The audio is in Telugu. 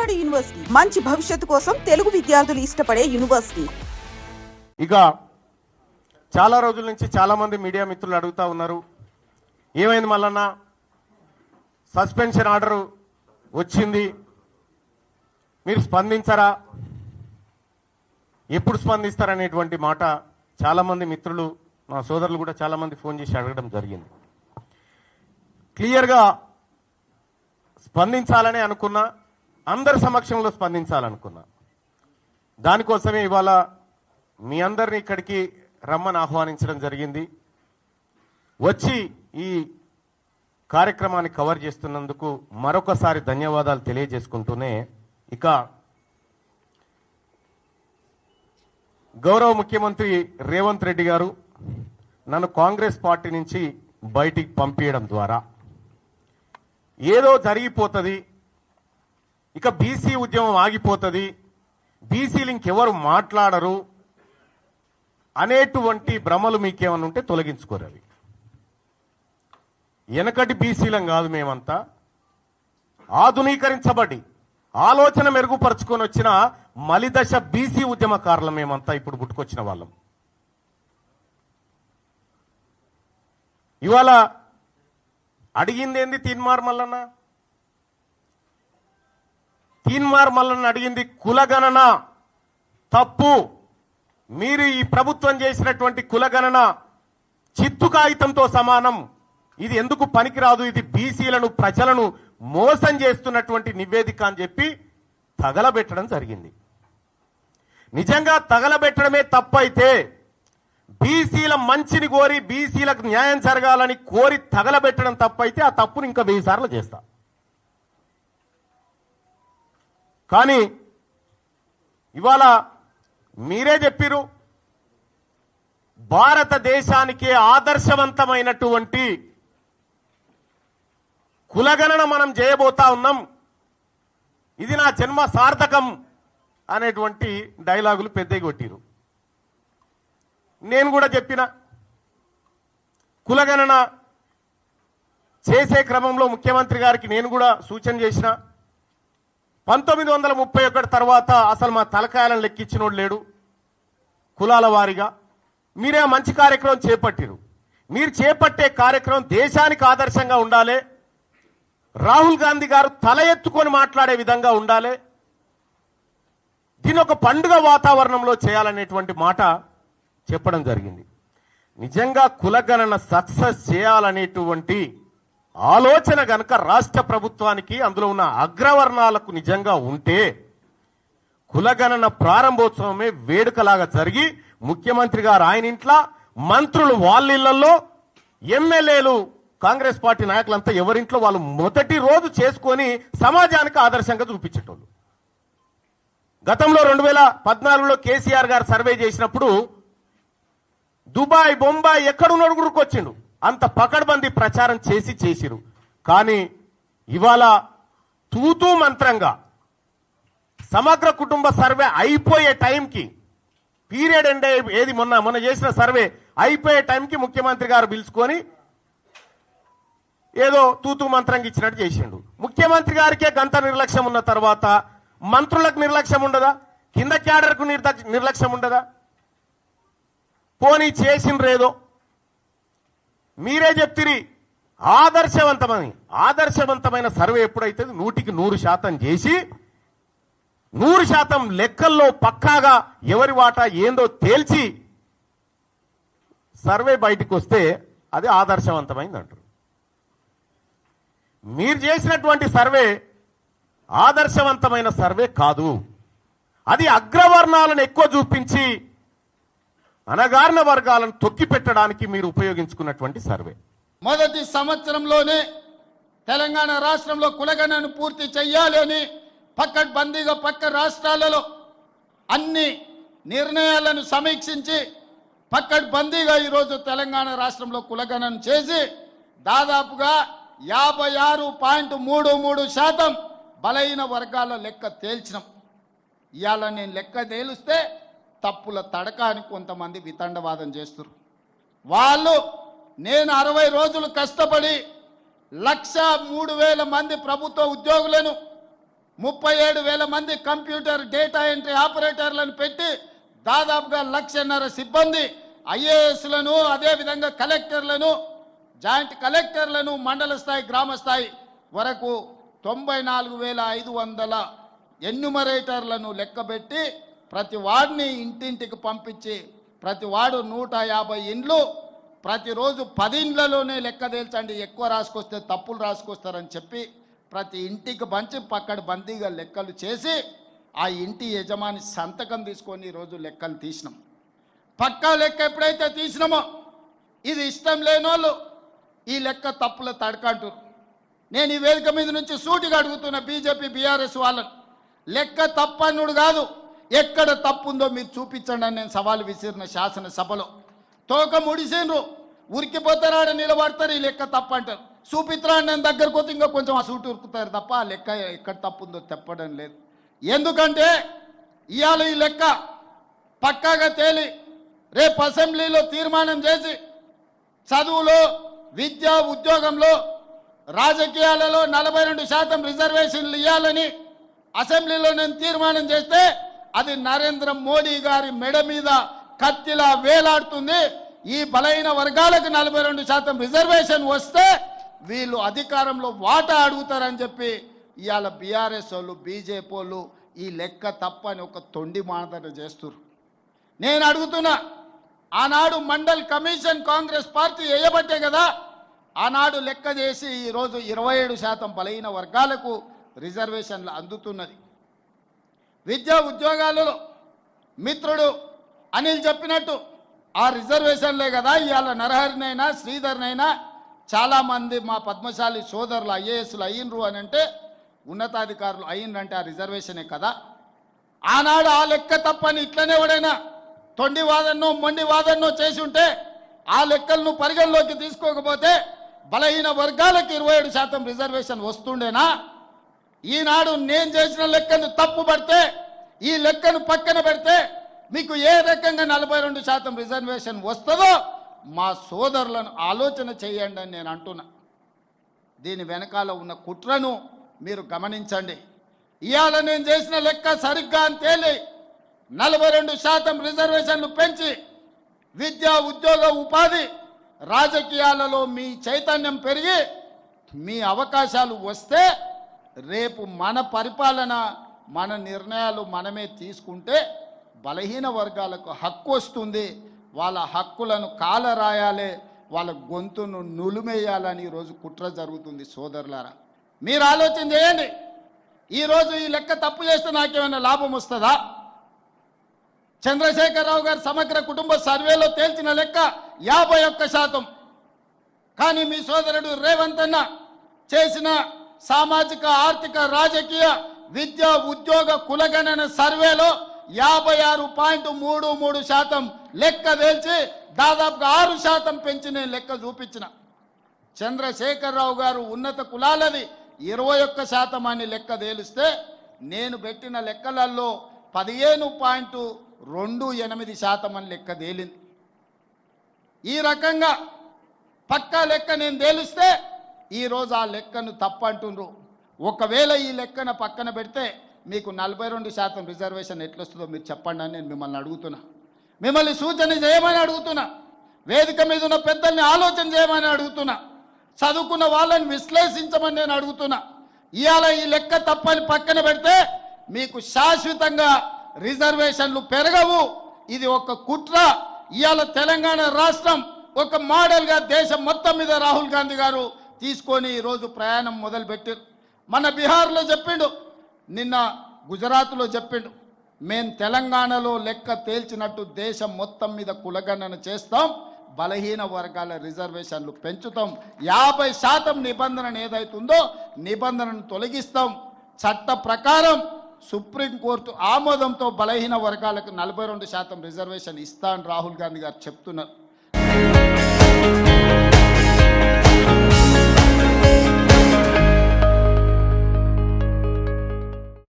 విజయవాడ యూనివర్సిటీ మంచి భవిష్యత్తు కోసం తెలుగు విద్యార్థులు ఇష్టపడే యూనివర్సిటీ. ఇక చాలా రోజుల నుంచి చాలా మంది మీడియా మిత్రులు అడుగుతా ఉన్నారు, ఏమైంది మల్లన్న, సస్పెన్షన్ ఆర్డర్ వచ్చింది, మీరు స్పందించరా, ఎప్పుడు స్పందిస్తారనేటువంటి మాట చాలా మంది మిత్రులు, మా సోదరులు కూడా చాలా మంది ఫోన్ చేసి అడగడం జరిగింది. క్లియర్గా స్పందించాలని అనుకున్నా, అందరి సమక్షంలో స్పందించాలనుకున్నా. దానికోసమే ఇవాళ మీ అందరిని ఇక్కడికి రమ్మని ఆహ్వానించడం జరిగింది. వచ్చి ఈ కార్యక్రమాన్ని కవర్ చేస్తున్నందుకు మరొకసారి ధన్యవాదాలు తెలియజేసుకుంటూనే, ఇక గౌరవ ముఖ్యమంత్రి రేవంత్ రెడ్డి గారు నన్ను కాంగ్రెస్ పార్టీ నుంచి బయటికి పంపించడం ద్వారా ఏదో జరిగిపోతుంది, ఇక బీసీ ఉద్యమం ఆగిపోతుంది, బీసీలు ఇంకెవరు మాట్లాడరు అనేటువంటి భ్రమలు మీకేమన్నా ఉంటే తొలగించుకోరు. అవి వెనకటి బీసీలం కాదు, మేమంతా ఆధునీకరించబడి ఆలోచన మెరుగుపరుచుకొని వచ్చిన మలిదశ బీసీ ఉద్యమకారులం మేమంతా, ఇప్పుడు పుట్టుకొచ్చిన వాళ్ళం. ఇవాళ అడిగింది ఏంది తీన్మార్ మల్లన్న? తీన్మార్ మల్లన్న అడిగింది కులగణన తప్పు, మీరు ఈ ప్రభుత్వం చేసినటువంటి కులగణన చిత్తు కాగితంతో సమానం, ఇది ఎందుకు పనికిరాదు, ఇది బీసీలను ప్రజలను మోసం చేస్తున్నటువంటి నివేదిక అని చెప్పి తగలబెట్టడం జరిగింది. నిజంగా తగలబెట్టడమే తప్పైతే, బీసీల మంచిని కోరి బీసీలకు న్యాయం జరగాలని కోరి తగలబెట్టడం తప్పైతే ఆ తప్పును ఇంకా 1000 సార్లు చేస్తా. కానీ ఇవాళ మీరే చెప్పిరు, భారతదేశానికి ఆదర్శవంతమైనటువంటి కులగణన మనం చేయబోతా ఉన్నాం, ఇది నా జన్మ సార్థకం అనేటువంటి డైలాగులు పెద్దగా కొట్టిరు. నేను కూడా చెప్పిన, కులగణన చేసే క్రమంలో ముఖ్యమంత్రి గారికి నేను కూడా సూచన చేసిన, 1931 తర్వాత అసలు మా తలకాయలను లెక్కించినోడు లేడు కులాల వారీగా. మీరే మంచి కార్యక్రమం చేపట్టిరు, మీరు చేపట్టే కార్యక్రమం దేశానికి ఆదర్శంగా ఉండాలి, రాహుల్ గాంధీ గారు తల ఎత్తుకొని మాట్లాడే విధంగా ఉండాలి, దీని ఒక పండుగ వాతావరణంలో చేయాలనేటువంటి మాట చెప్పడం జరిగింది. నిజంగా కులగణన సక్సెస్ చేయాలనేటువంటి ఆలోచన గనక రాష్ట్ర ప్రభుత్వానికి, అందులో ఉన్న అగ్రవర్ణాలకు నిజంగా ఉంటే, కులగణన ప్రారంభోత్సవమే వేడుకలాగా జరిగి ముఖ్యమంత్రి గారు ఆయన ఇంట్లో, మంత్రులు వాళ్ళ ఇళ్లలో, ఎమ్మెల్యేలు కాంగ్రెస్ పార్టీ నాయకులంతా ఎవరింట్లో వాళ్ళు మొదటి రోజు చేసుకొని సమాజానికి ఆదర్శంగా చూపించేటోళ్ళు. గతంలో 2014లో కేసీఆర్ గారు సర్వే చేసినప్పుడు దుబాయ్, బొంబాయి ఎక్కడున్నాడు గురుకొచ్చిండు, అంత పకడ్బందీ ప్రచారం చేసిరు. కానీ ఇవాళ తూతూ మంత్రంగా సమగ్ర కుటుంబ సర్వే అయిపోయే టైంకి, పీరియడ్ ఎండ్ ఏది మొన్న చేసిన సర్వే అయిపోయే టైంకి ముఖ్యమంత్రి గారు పిలుచుకొని ఏదో తూతూ మంత్రంగా ఇచ్చినట్టు చేసిండు. ముఖ్యమంత్రి గారికే గంత నిర్లక్ష్యం ఉన్న తర్వాత మంత్రులకు నిర్లక్ష్యం ఉండదా? కింద క్యాడర్కు నిర్లక్ష్యం ఉండదా? పోనీ చేసిండ్రేదో మీరే చెప్తిరి, ఆదర్శవంతమైన సర్వే ఎప్పుడైతే 100% చేసి 100% లెక్కల్లో పక్కాగా ఎవరి వాటా ఏందో తేల్చి సర్వే బయటికి వస్తే అది ఆదర్శవంతమైంది అంటారు. మీరు చేసినటువంటి సర్వే ఆదర్శవంతమైన సర్వే కాదు, అది అగ్రవర్ణాలను ఎక్కువ చూపించి అనగారిన వర్గాలను తొక్కి పెట్టడానికి మీరు ఉపయోగించుకున్నటువంటి సర్వే. మొదటి సంవత్సరంలోనే తెలంగాణ రాష్ట్రంలో కులగణను పూర్తి చేయాలి అని పకడ్బందీగా పక్క రాష్ట్రాలలో అన్ని నిర్ణయాలను సమీక్షించి పకడ్బందీగా ఈరోజు తెలంగాణ రాష్ట్రంలో కులగణను చేసి దాదాపుగా 56.33% బలహీన వర్గాల లెక్క తేల్చినాం. ఇవాళ నేను లెక్క తేలిస్తే తప్పుల తడక అని కొంతమంది వితండవాదం చేస్తారు. వాళ్ళు నేను 60 రోజులు కష్టపడి 1,03,000 మంది ప్రభుత్వ ఉద్యోగులను 37,000 మంది కంప్యూటర్ డేటా ఎంట్రీ ఆపరేటర్లను పెట్టి దాదాపుగా 1,50,000 సిబ్బంది ఐఏఎస్లను, అదేవిధంగా కలెక్టర్లను, జాయింట్ కలెక్టర్లను, మండల స్థాయి, గ్రామ స్థాయి వరకు 94,500 ఎన్యుమరేటర్లను లెక్కబెట్టి ప్రతి వాడిని ఇంటింటికి పంపించి ప్రతి వాడు 150 ఇండ్లు ప్రతిరోజు 10 ఇండ్లలోనే లెక్క తేల్చండి, ఎక్కువ రాసుకొస్తే తప్పులు రాసుకొస్తారని చెప్పి ప్రతి ఇంటికి పంచి పక్కన బందీగా లెక్కలు చేసి ఆ ఇంటి యజమాని సంతకం తీసుకొని ఈరోజు లెక్కలు తీసినాం. పక్కా లెక్క ఎప్పుడైతే తీసినామో ఇది ఇష్టం లేని వాళ్ళు ఈ లెక్క తప్పుల తడకంటారు. నేను ఈ వేదిక మీద నుంచి సూటిగా అడుగుతున్న బీజేపీ బీఆర్ఎస్ వాళ్ళని, లెక్క తప్పన్నుడు కాదు, ఎక్కడ తప్పు ఉందో మీరు చూపించండి అని నేను సవాలు విసిరిన శాసనసభలో. తోక ముడిసిండ్రు, ఉరికిపోతారాడ నిలబడతారు, ఈ లెక్క తప్పు అంటారు. చూపిత్రా నేను దగ్గరకు పోతే ఇంకా కొంచెం ఆ సూటి ఉరుకుతారు తప్ప ఆ లెక్క ఎక్కడ తప్పు ఉందో చెప్పడం లేదు. ఎందుకంటే ఇవాళ ఈ లెక్క పక్కాగా తేలి రేపు అసెంబ్లీలో తీర్మానం చేసి చదువులో, విద్య, ఉద్యోగంలో, రాజకీయాలలో 42% రిజర్వేషన్లు ఇవ్వాలని అసెంబ్లీలో నేను తీర్మానం చేస్తే అది నరేంద్ర మోడీ గారి మెడ మీద కత్తిలా వేలాడుతుంది. ఈ బలైన వర్గాలకు 42% రిజర్వేషన్ వస్తే వీళ్ళు అధికారంలో వాటా అడుగుతారని చెప్పి ఇవాళ బీఆర్ఎస్ వాళ్ళు, బీజేపీ వాళ్ళు ఈ లెక్క తప్పని ఒక తొండి మానదట చేస్తున్నారు. నేను అడుగుతున్నా, ఆనాడు మండల్ కమిషన్ కాంగ్రెస్ పార్టీ వేయబట్టే కదా ఆనాడు లెక్క చేసి ఈరోజు 27% బలహీన వర్గాలకు రిజర్వేషన్లు అందుతున్నది. విద్యా ఉద్యోగాలలో మిత్రుడు అనిల్ చెప్పినట్టు ఆ రిజర్వేషన్లే కదా ఇవాళ నరహరినైనా, శ్రీధర్నైనా చాలామంది మా పద్మశాలి సోదరులు ఐఏఎస్లు అయ్యిండ్రు అని అంటే, ఉన్నతాధికారులు అయ్యిండ్రంటే ఆ రిజర్వేషనే కదా. ఆనాడు ఆ లెక్క తప్పని ఇట్లనే ఎవడైనా తొండి వాదన్నో మొండి వాదన్నో చేసి ఉంటే ఆ లెక్కలను పరిగణలోకి తీసుకోకపోతే బలహీన వర్గాలకు 27% రిజర్వేషన్ వస్తుండేనా? ఈనాడు నేను చేసిన లెక్కను తప్పు పడితే, ఈ లెక్కను పక్కన పెడితే మీకు ఏ రకంగా 42% రిజర్వేషన్ వస్తుందో మా సోదరులను ఆలోచన చేయండి అని నేను అంటున్నా. దీని వెనకాల ఉన్న కుట్రను మీరు గమనించండి. ఇవాళ నేను చేసిన లెక్క సరిగ్గా అని తేలి 42% రిజర్వేషన్లు పెంచి విద్య, ఉద్యోగ, ఉపాధి, రాజకీయాలలో మీ చైతన్యం పెరిగి మీ అవకాశాలు వస్తే రేపు మన పరిపాలన, మన నిర్ణయాలు మనమే తీసుకుంటే బలహీన వర్గాలకు హక్కు వస్తుంది. వాళ్ళ హక్కులను కాలరాయాలి, వాళ్ళ గొంతును నులిమేయాలని ఈరోజు కుట్ర జరుగుతుంది. సోదరులారా, మీరు ఆలోచన చేయండి. ఈరోజు ఈ లెక్క తప్పు చేస్తే నాకేమైనా లాభం వస్తుందా? చంద్రశేఖరరావు గారు సమగ్ర కుటుంబ సర్వేలో తేల్చిన లెక్క 51%. కానీ మీ సోదరుడు రేవంత్ అన్న చేసిన సామాజిక, ఆర్థిక, రాజకీయ, విద్య, ఉద్యోగ, కులగణన సర్వేలో 56.33% లెక్క తేల్చి దాదాపుగా 6% పెంచి నేను లెక్క చూపించిన. చంద్రశేఖరరావు గారు ఉన్నత కులాలది 21% అని లెక్క తేలిస్తే నేను పెట్టిన లెక్కలలో 15.28% అని లెక్క తేలింది. ఈ రకంగా పక్కా లెక్క నేను తేలిస్తే ఈరోజు ఆ లెక్కను తప్పంటుండ్రు. ఒకవేళ ఈ లెక్కన పక్కన పెడితే మీకు 42% రిజర్వేషన్ ఎట్లొస్తుందో మీరు చెప్పండి అని నేను మిమ్మల్ని అడుగుతున్నా. మిమ్మల్ని సూచన చేయమని అడుగుతున్నా. వేదిక మీద ఉన్న పెద్దల్ని ఆలోచన చేయమని అడుగుతున్నా. చదువుకున్న వాళ్ళని విశ్లేషించమని నేను అడుగుతున్నా. ఇవాళ ఈ లెక్క తప్పని పక్కన పెడితే మీకు శాశ్వతంగా రిజర్వేషన్లు పెరగవు. ఇది ఒక కుట్ర. ఇవాళ తెలంగాణ రాష్ట్రం ఒక మోడల్గా దేశం మొత్తం మీద రాహుల్ గాంధీ గారు తీసుకొని ఈరోజు ప్రయాణం మొదలుపెట్టారు. మన బీహార్లో చెప్పిండు, నిన్న గుజరాత్లో చెప్పిండు, మేము తెలంగాణలో లెక్క తేల్చినట్టు దేశం మొత్తం మీద కులగణన చేస్తాం, బలహీన వర్గాల రిజర్వేషన్లు పెంచుతాం, 50% నిబంధన ఏదైతుందో నిబంధనను తొలగిస్తాం. చట్ట ప్రకారం సుప్రీంకోర్టు ఆమోదంతో బలహీన వర్గాలకు 42% రిజర్వేషన్ ఇస్తా అని రాహుల్ గాంధీ గారు చెప్తున్నారు.